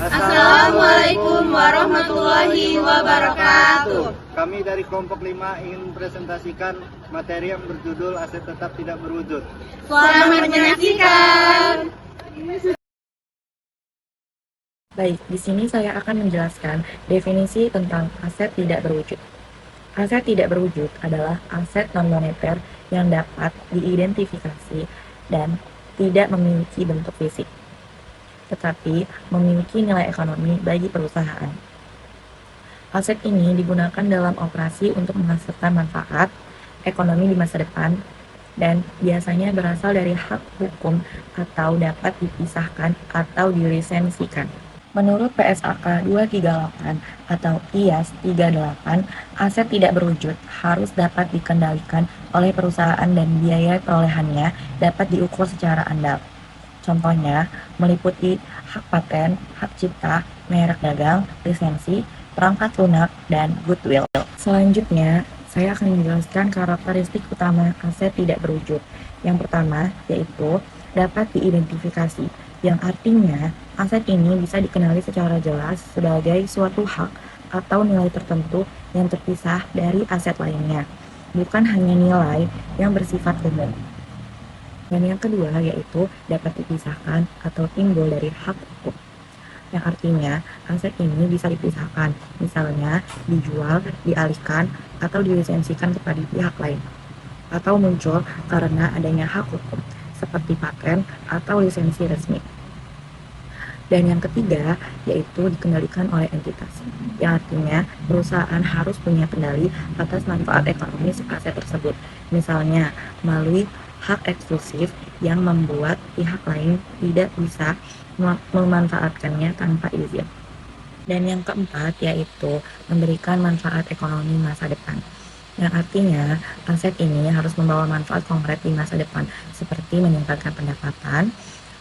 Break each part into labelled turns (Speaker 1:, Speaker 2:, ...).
Speaker 1: Assalamualaikum warahmatullahi wabarakatuh.
Speaker 2: Kami dari kelompok 5 ingin presentasikan materi yang berjudul aset tetap tidak berwujud.
Speaker 1: Selamat menyaksikan.
Speaker 3: Baik, di sini saya akan menjelaskan definisi tentang aset tidak berwujud. Aset tidak berwujud adalah aset non-moneter yang dapat diidentifikasi dan tidak memiliki bentuk fisik, tetapi memiliki nilai ekonomi bagi perusahaan. Aset ini digunakan dalam operasi untuk menghasilkan manfaat ekonomi di masa depan dan biasanya berasal dari hak hukum atau dapat dipisahkan atau dilisensikan. Menurut PSAK 238 atau IAS 38, aset tidak berwujud harus dapat dikendalikan oleh perusahaan dan biaya perolehannya dapat diukur secara andal. Contohnya meliputi hak paten, hak cipta, merek dagang, lisensi, perangkat lunak, dan goodwill. Selanjutnya, saya akan menjelaskan karakteristik utama aset tidak berwujud. Yang pertama yaitu dapat diidentifikasi, yang artinya aset ini bisa dikenali secara jelas sebagai suatu hak atau nilai tertentu yang terpisah dari aset lainnya, bukan hanya nilai yang bersifat umum. Dan yang kedua yaitu dapat dipisahkan atau timbul dari hak hukum, yang artinya aset ini bisa dipisahkan, misalnya dijual, dialihkan, atau dilisensikan kepada pihak lain, atau muncul karena adanya hak hukum, seperti paten atau lisensi resmi. Dan yang ketiga yaitu dikendalikan oleh entitas, yang artinya perusahaan harus punya kendali atas manfaat ekonomis aset tersebut, misalnya melalui hak eksklusif yang membuat pihak lain tidak bisa memanfaatkannya tanpa izin. Dan yang keempat yaitu memberikan manfaat ekonomi masa depan, yang artinya aset ini harus membawa manfaat konkret di masa depan, seperti meningkatkan pendapatan,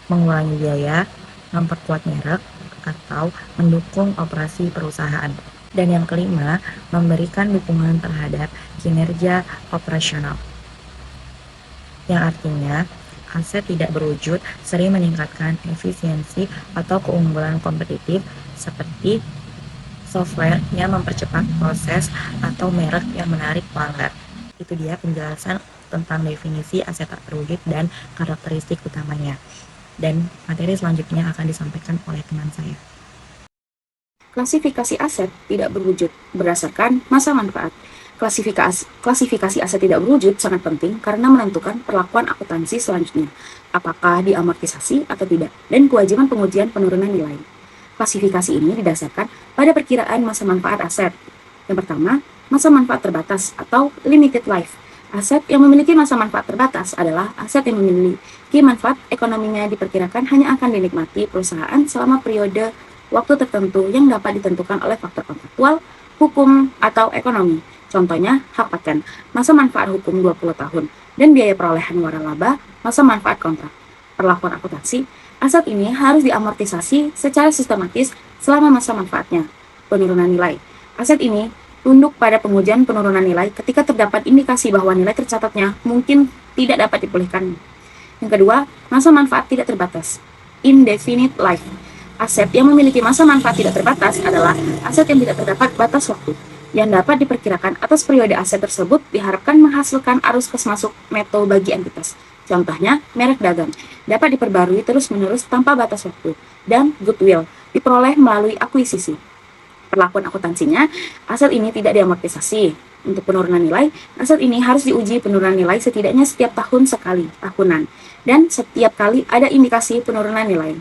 Speaker 3: mengurangi biaya, memperkuat merek, atau mendukung operasi perusahaan. Dan yang kelima, memberikan dukungan terhadap kinerja operasional, yang artinya aset tidak berwujud sering meningkatkan efisiensi atau keunggulan kompetitif, seperti software yang mempercepat proses atau merek yang menarik pelanggan. Itu dia penjelasan tentang definisi aset tak berwujud dan karakteristik utamanya. Dan materi selanjutnya akan disampaikan oleh teman saya.
Speaker 4: Klasifikasi aset tidak berwujud berdasarkan masa manfaat. Klasifikasi aset tidak berwujud sangat penting karena menentukan perlakuan akuntansi selanjutnya, apakah diamortisasi atau tidak, dan kewajiban pengujian penurunan nilai. Klasifikasi ini didasarkan pada perkiraan masa manfaat aset. Yang pertama, masa manfaat terbatas atau limited life. Aset yang memiliki masa manfaat terbatas adalah aset yang memiliki manfaat ekonominya diperkirakan hanya akan dinikmati perusahaan selama periode waktu tertentu yang dapat ditentukan oleh faktor kontraktual, hukum, atau ekonomi. Contohnya, hak paten, masa manfaat hukum 20 tahun, dan biaya perolehan waralaba, masa manfaat kontrak. Perlakuan akuntansi, aset ini harus diamortisasi secara sistematis selama masa manfaatnya. Penurunan nilai, aset ini tunduk pada pengujian penurunan nilai ketika terdapat indikasi bahwa nilai tercatatnya mungkin tidak dapat dipulihkan. Yang kedua, masa manfaat tidak terbatas, indefinite life. Aset yang memiliki masa manfaat tidak terbatas adalah aset yang tidak terdapat batas waktu, yang dapat diperkirakan atas periode aset tersebut diharapkan menghasilkan arus kas masuk neto bagi entitas. Contohnya, merek dagang dapat diperbarui terus-menerus tanpa batas waktu, dan goodwill diperoleh melalui akuisisi. Perlakuan akuntansinya, aset ini tidak diamortisasi. Untuk penurunan nilai, aset ini harus diuji penurunan nilai setidaknya setiap tahun sekali, tahunan, dan setiap kali ada indikasi penurunan nilai.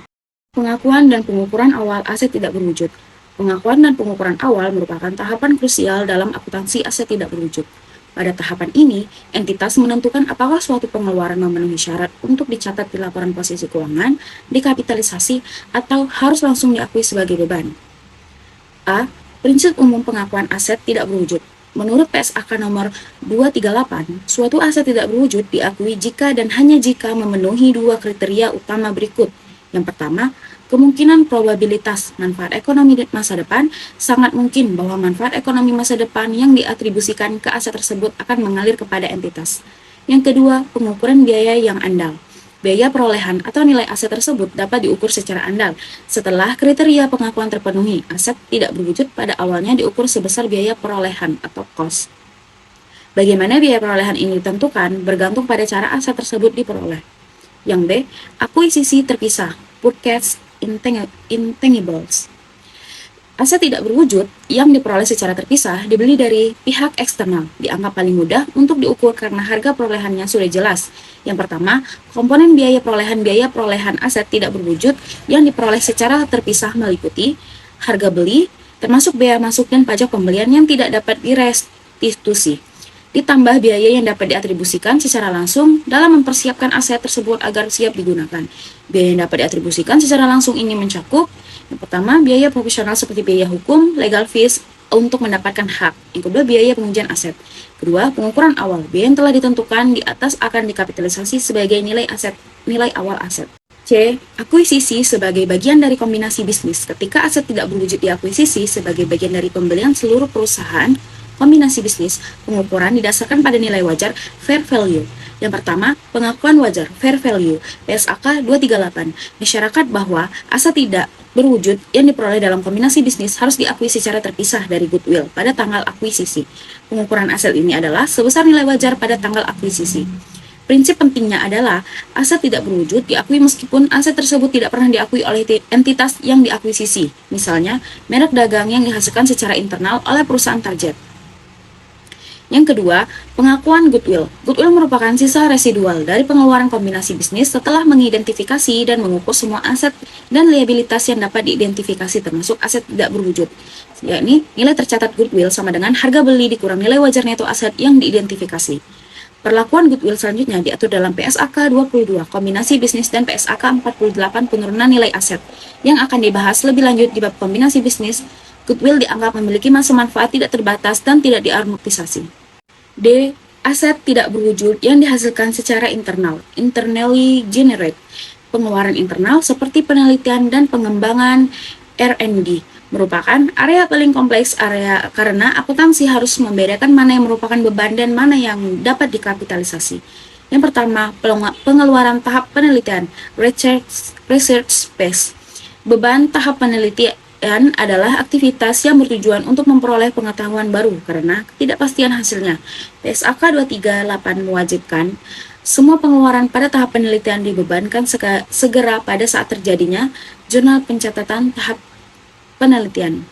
Speaker 4: Pengakuan dan pengukuran awal aset tidak berwujud. Pengakuan dan pengukuran awal merupakan tahapan krusial dalam akuntansi aset tidak berwujud. Pada tahapan ini, entitas menentukan apakah suatu pengeluaran memenuhi syarat untuk dicatat di laporan posisi keuangan, dikapitalisasi, atau harus langsung diakui sebagai beban. A. Prinsip umum pengakuan aset tidak berwujud. Menurut PSAK nomor 238, suatu aset tidak berwujud diakui jika dan hanya jika memenuhi dua kriteria utama berikut. Yang pertama, kemungkinan probabilitas manfaat ekonomi di masa depan sangat mungkin bahwa manfaat ekonomi masa depan yang diatribusikan ke aset tersebut akan mengalir kepada entitas. Yang kedua, pengukuran biaya yang andal. biaya perolehan atau nilai aset tersebut dapat diukur secara andal. Setelah kriteria pengakuan terpenuhi, aset tidak berwujud pada awalnya diukur sebesar biaya perolehan atau cost. Bagaimana biaya perolehan ini ditentukan bergantung pada cara aset tersebut diperoleh. Yang B, akuisisi terpisah, purchase intangibles. Aset tidak berwujud yang diperoleh secara terpisah dibeli dari pihak eksternal, dianggap paling mudah untuk diukur karena harga perolehannya sudah jelas. Yang pertama, komponen biaya perolehan aset tidak berwujud yang diperoleh secara terpisah meliputi harga beli, termasuk biaya masuk dan pajak pembelian yang tidak dapat direstitusi, ditambah biaya yang dapat diatribusikan secara langsung dalam mempersiapkan aset tersebut agar siap digunakan. Biaya yang dapat diatribusikan secara langsung ini mencakup yang pertama, biaya profesional seperti biaya hukum, legal fees untuk mendapatkan hak. Yang kedua, biaya pengujian aset. Kedua, pengukuran awal. Biaya yang telah ditentukan di atas akan dikapitalisasi sebagai nilai awal aset. C. Akuisisi sebagai bagian dari kombinasi bisnis. Ketika aset tidak berwujud diakuisisi sebagai bagian dari pembelian seluruh perusahaan, kombinasi bisnis, pengukuran didasarkan pada nilai wajar fair value. Yang pertama, pengakuan wajar fair value PSAK 238 mensyaratkan bahwa aset tidak berwujud yang diperoleh dalam kombinasi bisnis harus diakui secara terpisah dari goodwill pada tanggal akuisisi. Pengukuran aset ini adalah sebesar nilai wajar pada tanggal akuisisi. Prinsip pentingnya adalah aset tidak berwujud diakui meskipun aset tersebut tidak pernah diakui oleh entitas yang diakuisisi, misalnya merek dagang yang dihasilkan secara internal oleh perusahaan target. Yang kedua, pengakuan goodwill. Goodwill merupakan sisa residual dari pengeluaran kombinasi bisnis setelah mengidentifikasi dan mengukur semua aset dan liabilitas yang dapat diidentifikasi termasuk aset tidak berwujud. Yakni, nilai tercatat goodwill sama dengan harga beli dikurang nilai wajar neto aset yang diidentifikasi. Perlakuan goodwill selanjutnya diatur dalam PSAK 22, kombinasi bisnis dan PSAK 48, penurunan nilai aset, yang akan dibahas lebih lanjut di bab kombinasi bisnis. Goodwill dianggap memiliki masa manfaat tidak terbatas dan tidak diamortisasi. D. Aset tidak berwujud yang dihasilkan secara internal, internally generate. Pengeluaran internal seperti penelitian dan pengembangan R&D merupakan area paling kompleks area karena akuntansi harus membedakan mana yang merupakan beban dan mana yang dapat dikapitalisasi. Yang pertama, pengeluaran tahap penelitian, research space. Beban tahap penelitian adalah aktivitas yang bertujuan untuk memperoleh pengetahuan baru karena ketidakpastian hasilnya. PSAK 238 mewajibkan semua pengeluaran pada tahap penelitian dibebankan segera pada saat terjadinya jurnal pencatatan tahap penelitian.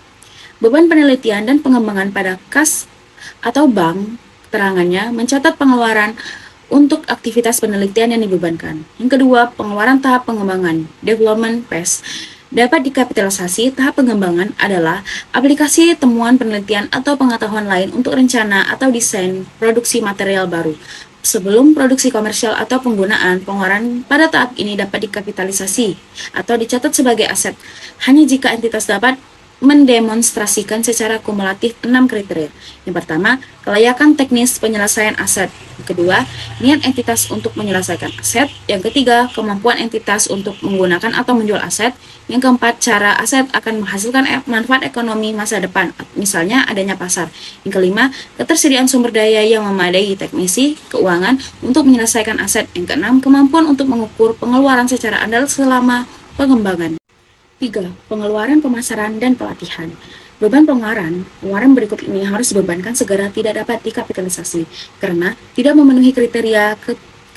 Speaker 4: Beban penelitian dan pengembangan pada kas atau bank keterangannya mencatat pengeluaran untuk aktivitas penelitian yang dibebankan. Yang kedua, pengeluaran tahap pengembangan, development phase. Dapat dikapitalisasi. Tahap pengembangan adalah aplikasi temuan penelitian atau pengetahuan lain untuk rencana atau desain produksi material baru. Sebelum produksi komersial atau penggunaan, pengeluaran pada tahap ini dapat dikapitalisasi atau dicatat sebagai aset hanya jika entitas dapat mendemonstrasikan secara kumulatif 6 kriteria. Yang pertama, kelayakan teknis penyelesaian aset. Yang kedua, niat entitas untuk menyelesaikan aset. Yang ketiga, kemampuan entitas untuk menggunakan atau menjual aset. Yang keempat, cara aset akan menghasilkan manfaat ekonomi masa depan, misalnya adanya pasar. Yang kelima, ketersediaan sumber daya yang memadai teknisi, keuangan untuk menyelesaikan aset. Yang keenam, kemampuan untuk mengukur pengeluaran secara andal selama pengembangan. 3. Pengeluaran pemasaran dan pelatihan. Beban pengeluaran berikut ini harus dibebankan segera tidak dapat dikapitalisasi karena tidak memenuhi kriteria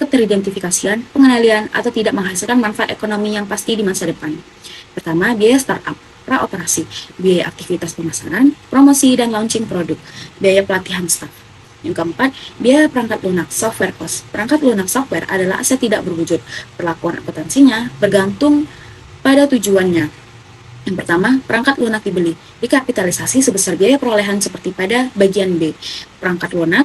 Speaker 4: keteridentifikasian, pengendalian, atau tidak menghasilkan manfaat ekonomi yang pasti di masa depan. Pertama, biaya startup, praoperasi, biaya aktivitas pemasaran, promosi dan launching produk, biaya pelatihan staf. Yang keempat, biaya perangkat lunak, software cost. Perangkat lunak software adalah aset tidak berwujud. Perlakuan akuntansinya bergantung pada tujuannya. Yang pertama, perangkat lunak dibeli, dikapitalisasi sebesar biaya perolehan seperti pada bagian B. Perangkat lunak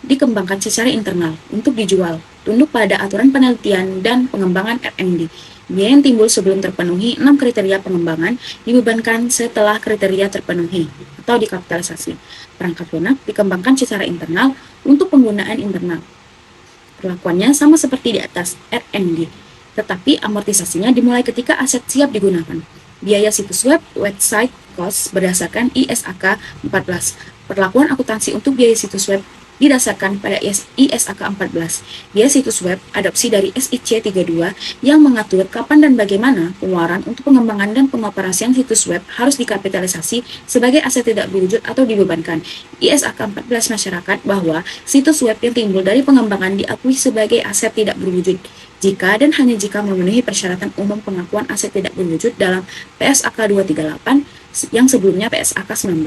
Speaker 4: dikembangkan secara internal untuk dijual, tunduk pada aturan penelitian dan pengembangan R&D. Biaya yang timbul sebelum terpenuhi 6 kriteria pengembangan dibebankan setelah kriteria terpenuhi atau dikapitalisasi. Perangkat lunak dikembangkan secara internal untuk penggunaan internal. Perlakuannya sama seperti di atas, R&D. Tetapi amortisasinya dimulai ketika aset siap digunakan. Biaya situs web, website cost berdasarkan ISAK 14. Perlakuan akuntansi untuk biaya situs web didasarkan pada ISAK 14. Biaya situs web adopsi dari SIC 32 yang mengatur kapan dan bagaimana pengeluaran untuk pengembangan dan pengoperasian situs web harus dikapitalisasi sebagai aset tidak berwujud atau dibebankan. ISAK 14 masyarakat bahwa situs web yang timbul dari pengembangan diakui sebagai aset tidak berwujud jika dan hanya jika memenuhi persyaratan umum pengakuan aset tidak berwujud dalam PSAK 238 yang sebelumnya PSAK 19.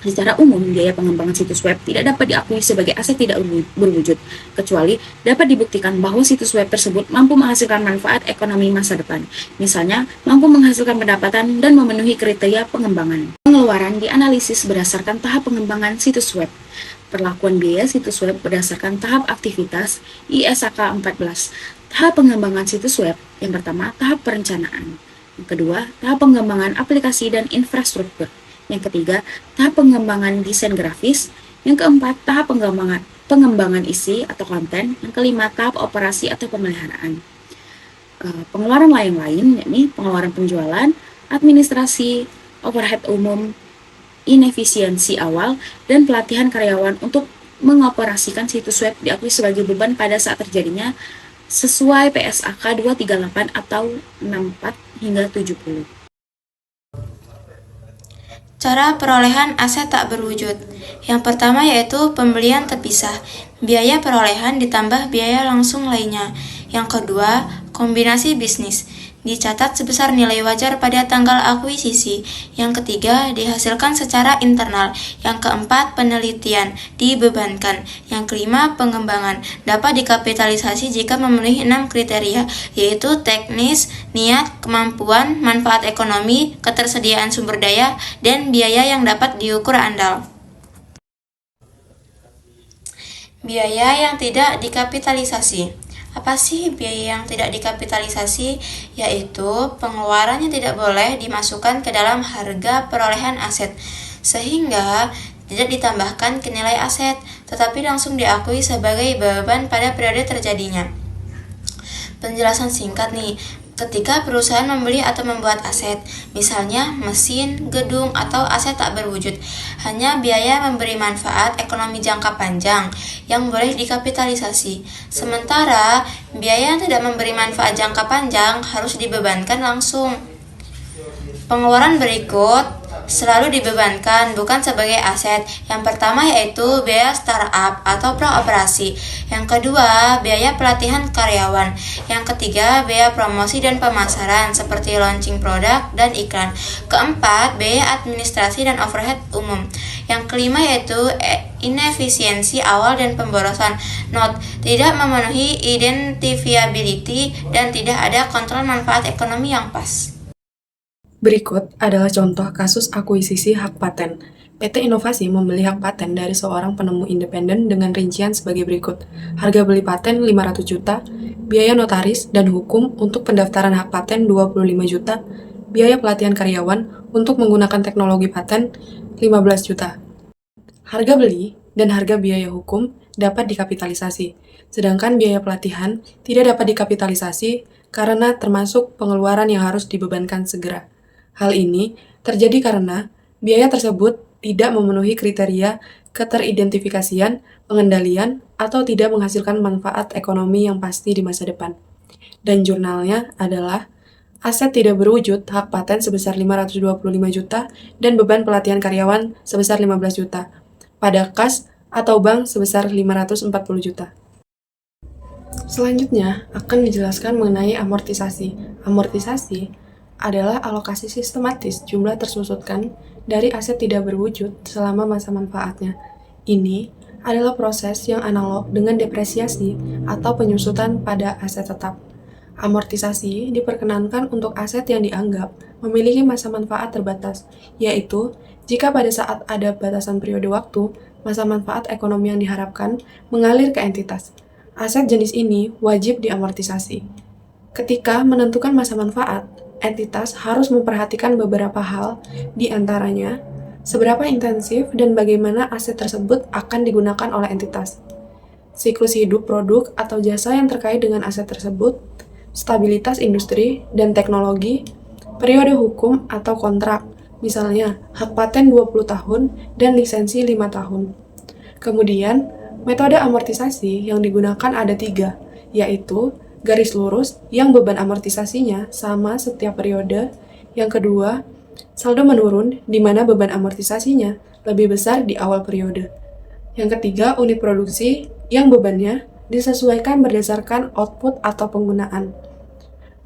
Speaker 4: Secara umum, biaya pengembangan situs web tidak dapat diakui sebagai aset tidak berwujud, kecuali dapat dibuktikan bahwa situs web tersebut mampu menghasilkan manfaat ekonomi masa depan. Misalnya, mampu menghasilkan pendapatan dan memenuhi kriteria pengembangan. Pengeluaran dianalisis berdasarkan tahap pengembangan situs web. Perlakuan biaya situs web berdasarkan tahap aktivitas ISAK 14. Tahap pengembangan situs web, yang pertama, tahap perencanaan. Yang kedua, tahap pengembangan aplikasi dan infrastruktur. Yang ketiga, tahap pengembangan desain grafis. Yang keempat, tahap pengembangan isi atau konten. Yang kelima, tahap operasi atau pemeliharaan. Pengeluaran lain-lain, yakni pengeluaran penjualan, administrasi, overhead umum, inefisiensi awal, dan pelatihan karyawan untuk mengoperasikan situs web diakui sebagai beban pada saat terjadinya sesuai PSAK 238 atau 64 hingga 70.
Speaker 1: Cara perolehan aset tak berwujud. Yang pertama yaitu pembelian terpisah, biaya perolehan ditambah biaya langsung lainnya. Yang kedua, kombinasi bisnis, dicatat sebesar nilai wajar pada tanggal akuisisi. Yang ketiga, dihasilkan secara internal. Yang keempat, penelitian, dibebankan. Yang kelima, pengembangan, dapat dikapitalisasi jika memenuhi 6 kriteria, yaitu teknis, niat, kemampuan, manfaat ekonomi, ketersediaan sumber daya, dan biaya yang dapat diukur andal. Biaya yang tidak dikapitalisasi. Apa sih biaya yang tidak dikapitalisasi? Yaitu pengeluaran yang tidak boleh dimasukkan ke dalam harga perolehan aset, sehingga tidak ditambahkan ke nilai aset, tetapi langsung diakui sebagai beban pada periode terjadinya. Penjelasan singkat nih, ketika perusahaan membeli atau membuat aset, misalnya mesin, gedung, atau aset tak berwujud, hanya biaya memberi manfaat ekonomi jangka panjang yang boleh dikapitalisasi. Sementara, biaya yang tidak memberi manfaat jangka panjang harus dibebankan langsung. Pengeluaran berikut selalu dibebankan bukan sebagai aset. Yang pertama yaitu biaya startup atau praoperasi. Yang kedua, biaya pelatihan karyawan. Yang ketiga, biaya promosi dan pemasaran seperti launching produk dan iklan. Keempat, biaya administrasi dan overhead umum. Yang kelima yaitu inefisiensi awal dan pemborosan. Note, tidak memenuhi identifiability dan tidak ada kontrol manfaat ekonomi yang pas.
Speaker 5: Berikut adalah contoh kasus akuisisi hak paten. PT Inovasi membeli hak paten dari seorang penemu independen dengan rincian sebagai berikut. Harga beli paten 500 juta, biaya notaris dan hukum untuk pendaftaran hak paten 25 juta, biaya pelatihan karyawan untuk menggunakan teknologi paten 15 juta. Harga beli dan harga biaya hukum dapat dikapitalisasi, sedangkan biaya pelatihan tidak dapat dikapitalisasi karena termasuk pengeluaran yang harus dibebankan segera. Hal ini terjadi karena biaya tersebut tidak memenuhi kriteria keteridentifikasian, pengendalian, atau tidak menghasilkan manfaat ekonomi yang pasti di masa depan. Dan jurnalnya adalah aset tidak berwujud hak paten sebesar 525 juta dan beban pelatihan karyawan sebesar 15 juta, pada kas atau bank sebesar 540 juta. Selanjutnya akan dijelaskan mengenai amortisasi. Amortisasi adalah alokasi sistematis jumlah tersusutkan dari aset tidak berwujud selama masa manfaatnya. Ini adalah proses yang analog dengan depresiasi atau penyusutan pada aset tetap. Amortisasi diperkenankan untuk aset yang dianggap memiliki masa manfaat terbatas, yaitu jika pada saat ada batasan periode waktu, masa manfaat ekonomi yang diharapkan mengalir ke entitas. Aset jenis ini wajib diamortisasi. Ketika menentukan masa manfaat, entitas harus memperhatikan beberapa hal, di antaranya seberapa intensif dan bagaimana aset tersebut akan digunakan oleh entitas, siklus hidup produk atau jasa yang terkait dengan aset tersebut, stabilitas industri dan teknologi, periode hukum atau kontrak, misalnya hak paten 20 tahun dan lisensi 5 tahun. Kemudian, Metode amortisasi yang digunakan ada 3, yaitu garis lurus yang beban amortisasinya sama setiap periode. Yang kedua, saldo menurun di mana beban amortisasinya lebih besar di awal periode. Yang ketiga, unit produksi yang bebannya disesuaikan berdasarkan output atau penggunaan.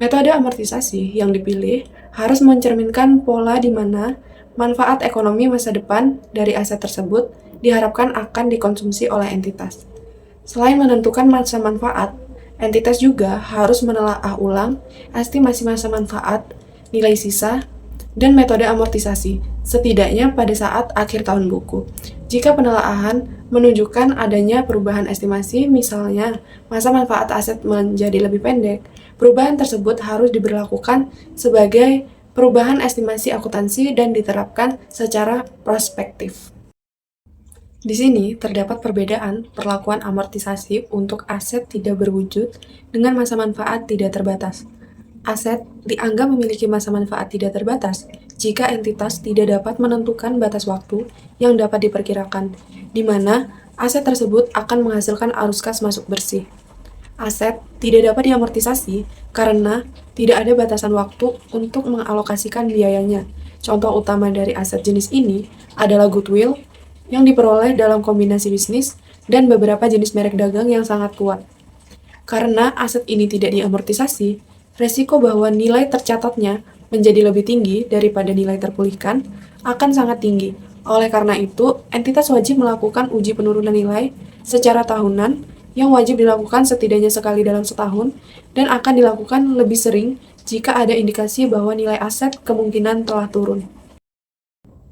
Speaker 5: Metode amortisasi yang dipilih harus mencerminkan pola di mana manfaat ekonomi masa depan dari aset tersebut diharapkan akan dikonsumsi oleh entitas. Selain menentukan masa manfaat, entitas juga harus menelaah ulang estimasi masa manfaat, nilai sisa, dan metode amortisasi, setidaknya pada saat akhir tahun buku. Jika penelaahan menunjukkan adanya perubahan estimasi, misalnya masa manfaat aset menjadi lebih pendek, perubahan tersebut harus diberlakukan sebagai perubahan estimasi akuntansi dan diterapkan secara prospektif. Di sini terdapat perbedaan perlakuan amortisasi untuk aset tidak berwujud dengan masa manfaat tidak terbatas. Aset dianggap memiliki masa manfaat tidak terbatas jika entitas tidak dapat menentukan batas waktu yang dapat diperkirakan, di mana aset tersebut akan menghasilkan arus kas masuk bersih. Aset tidak dapat diamortisasi karena tidak ada batasan waktu untuk mengalokasikan biayanya. Contoh utama dari aset jenis ini adalah goodwill yang diperoleh dalam kombinasi bisnis dan beberapa jenis merek dagang yang sangat kuat. Karena aset ini tidak diamortisasi, resiko bahwa nilai tercatatnya menjadi lebih tinggi daripada nilai terpulihkan akan sangat tinggi. Oleh karena itu, entitas wajib melakukan uji penurunan nilai secara tahunan yang wajib dilakukan setidaknya sekali dalam setahun dan akan dilakukan lebih sering jika ada indikasi bahwa nilai aset kemungkinan telah turun.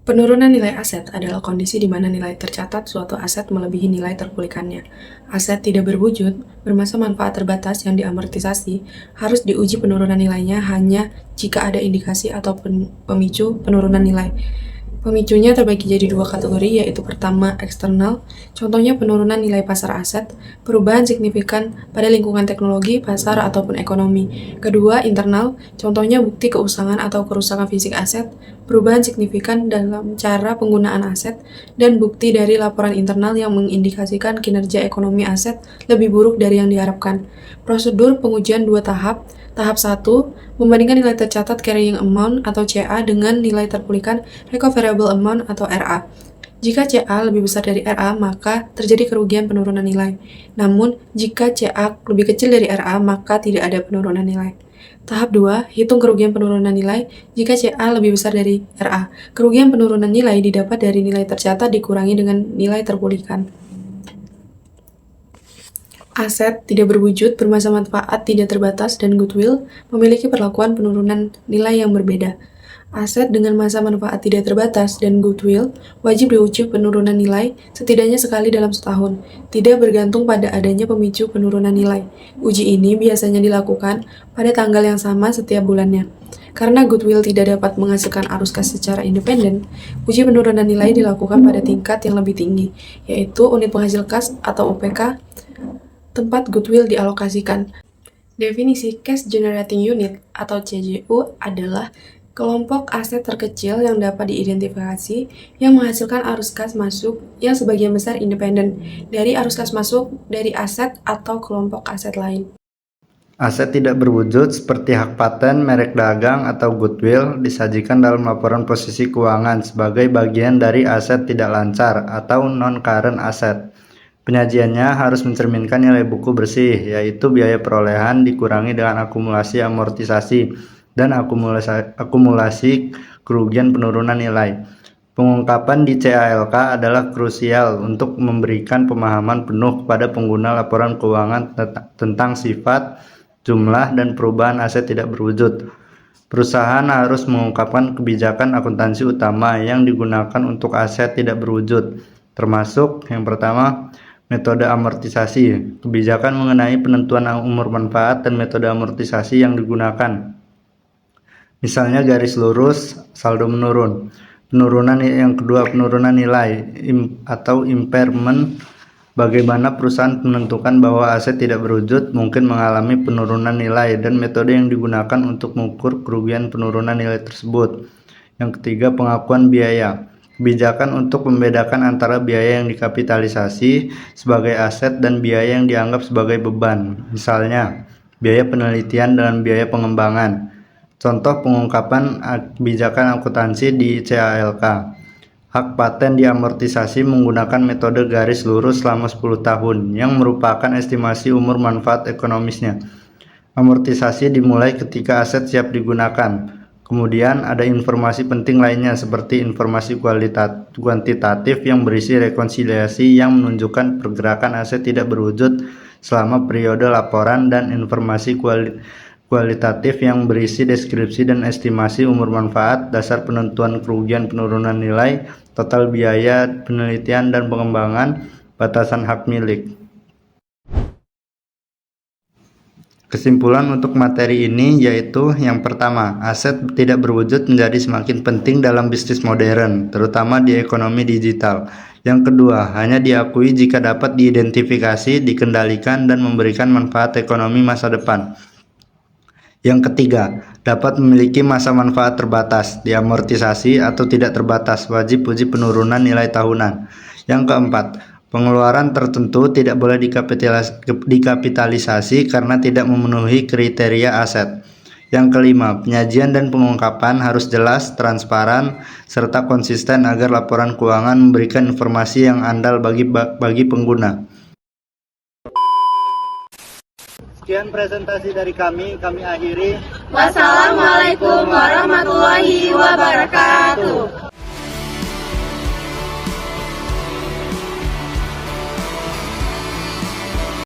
Speaker 5: Penurunan nilai aset adalah kondisi di mana nilai tercatat suatu aset melebihi nilai terpulihkannya. Aset tidak berwujud, bermasa manfaat terbatas yang diamortisasi, harus diuji penurunan nilainya hanya jika ada indikasi atau pemicu penurunan nilai. Pemicunya terbagi jadi 2 kategori, yaitu pertama, eksternal, contohnya penurunan nilai pasar aset, perubahan signifikan pada lingkungan teknologi, pasar, ataupun ekonomi. Kedua, internal, contohnya bukti keusangan atau kerusakan fisik aset, perubahan signifikan dalam cara penggunaan aset, dan bukti dari laporan internal yang mengindikasikan kinerja ekonomi aset lebih buruk dari yang diharapkan. Prosedur pengujian 2 tahap. Tahap 1, membandingkan nilai tercatat carrying amount atau CA dengan nilai terpulihkan recoverable amount atau RA. Jika CA lebih besar dari RA, maka terjadi kerugian penurunan nilai. Namun, jika CA lebih kecil dari RA, maka tidak ada penurunan nilai. Tahap 2, hitung kerugian penurunan nilai jika CA lebih besar dari RA. Kerugian penurunan nilai didapat dari nilai tercatat dikurangi dengan nilai terpulihkan. Aset tidak berwujud, bermasa manfaat tidak terbatas, dan goodwill memiliki perlakuan penurunan nilai yang berbeda. Aset dengan masa manfaat tidak terbatas dan goodwill wajib diuji penurunan nilai setidaknya sekali dalam setahun, tidak bergantung pada adanya pemicu penurunan nilai. Uji ini biasanya dilakukan pada tanggal yang sama setiap bulannya. Karena goodwill tidak dapat menghasilkan arus kas secara independen, uji penurunan nilai dilakukan pada tingkat yang lebih tinggi, yaitu unit penghasil kas atau UPK, tempat goodwill dialokasikan. Definisi Cash Generating Unit atau CGU adalah kelompok aset terkecil yang dapat diidentifikasi yang menghasilkan arus kas masuk yang sebagian besar independen dari arus kas masuk dari aset atau kelompok aset lain.
Speaker 2: Aset tidak berwujud seperti hak paten, merek dagang, atau goodwill disajikan dalam laporan posisi keuangan sebagai bagian dari aset tidak lancar atau non-current asset. Penyajiannya harus mencerminkan nilai buku bersih, yaitu biaya perolehan dikurangi dengan akumulasi amortisasi dan akumulasi kerugian penurunan nilai. Pengungkapan di CALK adalah krusial untuk memberikan pemahaman penuh kepada pengguna laporan keuangan tentang sifat, jumlah, dan perubahan aset tidak berwujud. Perusahaan harus mengungkapkan kebijakan akuntansi utama yang digunakan untuk aset tidak berwujud, termasuk yang pertama, metode amortisasi, kebijakan mengenai penentuan umur manfaat dan metode amortisasi yang digunakan. Misalnya garis lurus, saldo menurun. Penurunan yang kedua, penurunan nilai atau impairment. Bagaimana perusahaan menentukan bahwa aset tidak berwujud mungkin mengalami penurunan nilai dan metode yang digunakan untuk mengukur kerugian penurunan nilai tersebut. Yang ketiga, pengakuan biaya. Kebijakan untuk membedakan antara biaya yang dikapitalisasi sebagai aset dan biaya yang dianggap sebagai beban. Misalnya, biaya penelitian dan biaya pengembangan. Contoh pengungkapan kebijakan akuntansi di CALK. Hak paten diamortisasi menggunakan metode garis lurus selama 10 tahun yang merupakan estimasi umur manfaat ekonomisnya. Amortisasi dimulai ketika aset siap digunakan. Kemudian ada informasi penting lainnya seperti informasi kuantitatif yang berisi rekonsiliasi yang menunjukkan pergerakan aset tidak berwujud selama periode laporan dan informasi kualitatif yang berisi deskripsi dan estimasi umur manfaat, dasar penentuan kerugian penurunan nilai, total biaya penelitian dan pengembangan, batasan hak milik. Kesimpulan untuk materi ini yaitu yang pertama, aset tidak berwujud menjadi semakin penting dalam bisnis modern, terutama di ekonomi digital. Yang kedua, hanya diakui jika dapat diidentifikasi, dikendalikan, dan memberikan manfaat ekonomi masa depan. Yang ketiga, dapat memiliki masa manfaat terbatas, diamortisasi atau tidak terbatas, wajib uji penurunan nilai tahunan. Yang keempat, pengeluaran tertentu tidak boleh dikapitalisasi karena tidak memenuhi kriteria aset. Yang kelima, penyajian dan pengungkapan harus jelas, transparan, serta konsisten agar laporan keuangan memberikan informasi yang andal bagi pengguna. Sekian presentasi dari kami akhiri.
Speaker 1: Wassalamualaikum warahmatullahi wabarakatuh.